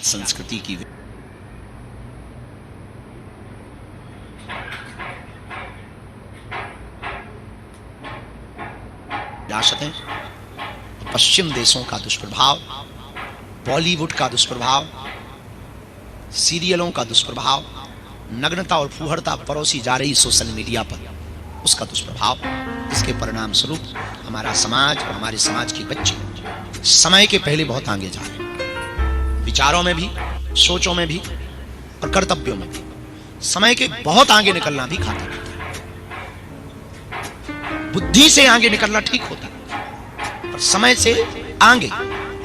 संस्कृति की विरासतें, पश्चिम देशों का दुष्प्रभाव, बॉलीवुड का दुष्प्रभाव, सीरियलों का दुष्प्रभाव, नग्नता और फूहड़ता परोसी जा रही सोशल मीडिया पर, उसका दुष्प्रभाव, इसके परिणाम स्वरूप हमारा समाज और हमारे समाज के बच्चे समय के पहले बहुत आगे जा रहे हैं। विचारों में भी, सोचों में भी और कर्तव्यों में भी समय के बहुत आगे निकलना भी घातक होता है। बुद्धि से आगे निकलना ठीक होता है, पर समय से आगे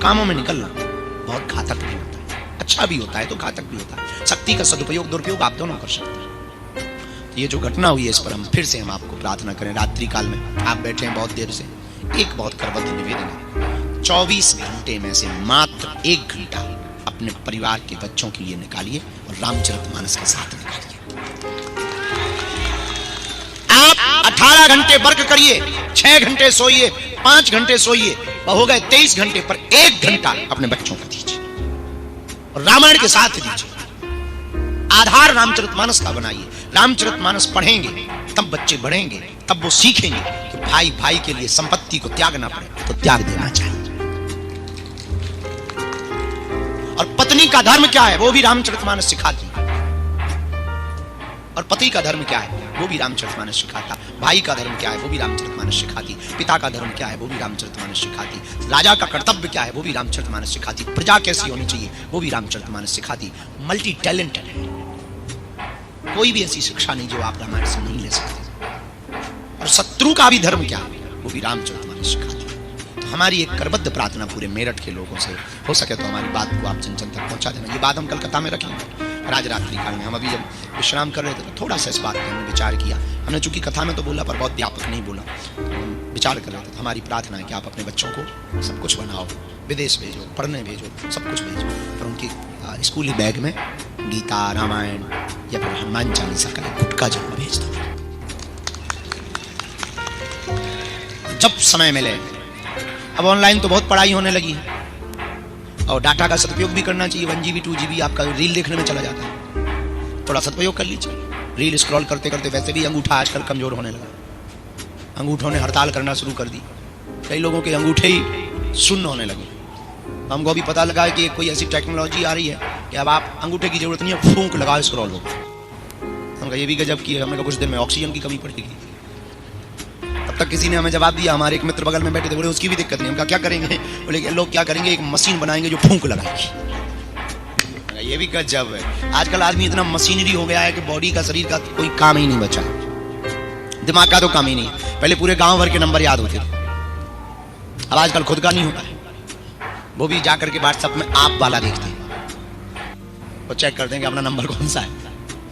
कामों में निकलना बहुत घातक भी होता है। अच्छा भी होता है तो घातक भी होता है। शक्ति का सदुपयोग दुरुपयोग आप दोनों कर सकते हैं। तो ये जो घटना हुई है, इस पर हम फिर से हम आपको प्रार्थना करें। रात्रि काल में आप बैठे हैं बहुत देर से, एक बहुत करबद्ध निवेदन है, 24 घंटे में से मात्र 1 घंटा अपने परिवार के बच्चों के लिए निकालिए और रामचरितमानस के साथ निकालिए। आप 18 घंटे वर्क करिए, 6 घंटे सोइए, 5 घंटे सोइए, हो गए 23 घंटे, पर 1 घंटा अपने बच्चों को दीजिए और रामायण के साथ दीजिए। आधार रामचरितमानस का बनाइए। रामचरितमानस पढ़ेंगे तब बच्चे बढ़ेंगे, तब वो सीखेंगे कि भाई भाई के लिए संपत्ति को त्यागना पड़े तो त्याग देना चाहिए। और पत्नी का धर्म क्या है वो भी रामचरितमानस सिखाती है, और पति का धर्म क्या है वो भी रामचरितमानस सिखाता। भाई का धर्म क्या है वो भी रामचरितमानस सिखाती। पिता का धर्म क्या है वो भी रामचरितमानस सिखाती। राजा का कर्तव्य क्या है वो भी रामचरितमानस सिखाती। प्रजा कैसी होनी चाहिए वो भी रामचरितमानस सिखाती। मल्टी टैलेंटेड है, कोई भी ऐसी शिक्षा नहीं जो आप रामायण से नहीं ले सकते। और शत्रु का भी धर्म क्या है वो भी रामचरितमानस सिखाती। तो हमारी एक करबद्ध प्रार्थना पूरे मेरठ के लोगों से, हो सके तो हमारी बात को आप जन जन तक पहुंचा देना। ये बात हम कलकत्ता में रखेंगे राजरात्रि काल में। हम अभी जब विश्राम कर रहे थे तो थोड़ा सा इस बात पर हमने विचार किया। हमने चूंकि कथा में तो बोला पर बहुत व्यापक नहीं बोला, तो हम विचार कर रहे थे। हमारी प्रार्थना है कि आप अपने बच्चों को सब कुछ बनाओ, विदेश भेजो, पढ़ने भेजो, सब कुछ भेजो, पर उनकी स्कूली बैग में गीता, रामायण या फिर हनुमान चालीसा का एक गुटका जरूर भेज दो। जब समय मिले, अब ऑनलाइन तो बहुत पढ़ाई होने लगी है और डाटा का सदुपयोग भी करना चाहिए। 1 GB 2 GB आपका रील देखने में चला जाता है, थोड़ा सदुपयोग कर लीजिए। रील स्क्रॉल करते करते वैसे भी अंगूठा आजकल कमजोर होने लगा। अंगूठों ने हड़ताल करना शुरू कर दी, कई लोगों के अंगूठे ही शून्य होने लगे। हमको भी पता लगा कि कोई ऐसी टेक्नोलॉजी आ रही है कि अब आप अंगूठे की जरूरत नहीं है, फूंक लगाओ स्क्रॉल हो। हमका ये भी गजब की है, हमें कुछ देर में ऑक्सीजन की कमी पड़ेगी। तब तक किसी ने हमें जवाब दिया, हमारे एक मित्र बगल में बैठे थे, बोले उसकी भी दिक्कत नहीं। हमका क्या करेंगे? बोले लोग क्या करेंगे, एक मशीन बनाएंगे जो फूंक लगाएगी। ये भी गजब है। आजकल आदमी इतना मशीनरी हो गया है कि बॉडी का, शरीर का कोई काम ही नहीं बचा, दिमाग का तो काम ही नहीं। पहले पूरे गांव भर के नंबर याद होते थे, अब आजकल खुद का नहीं होता है। वो भी जाकर के व्हाट्सएप में आप वाला देखते हैं, वो चेक कर देंगे अपना नंबर कौन सा है।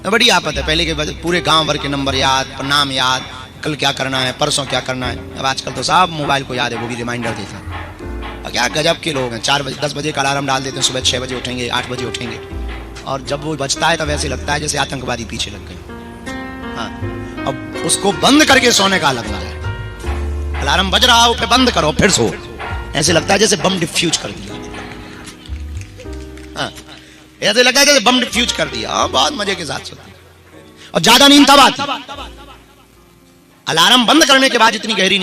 बड़ी आफत है। पहले के पूरे गांव भर के नंबर याद, नाम याद, कल क्या करना है, परसों क्या करना है। अब आजकल तो सब मोबाइल को याद है, वो भी रिमाइंडर देता है। और क्या गजब के लोग हैं, 4 बजे 10 बजे का अलार्म डाल देते हैं, सुबह 6 बजे उठेंगे, 8 बजे उठेंगे, और जब वो बजता है तब ऐसे लगता है जैसे आतंकवादी पीछे लग गए। हाँ, अब उसको बंद करके सोने का अलग मजा है। अलार्म बज रहा हो फिर बंद करो फिर सो, ऐसे लगता है जैसे बम डिफ्यूज कर दिया। हाँ, ऐसे लगता है जैसे बम डिफ्यूज कर दिया। हाँ, बहुत मजे के साथ सोते और ज्यादा नींद तब आती, अलार्म बंद करने के बाद इतनी गहरी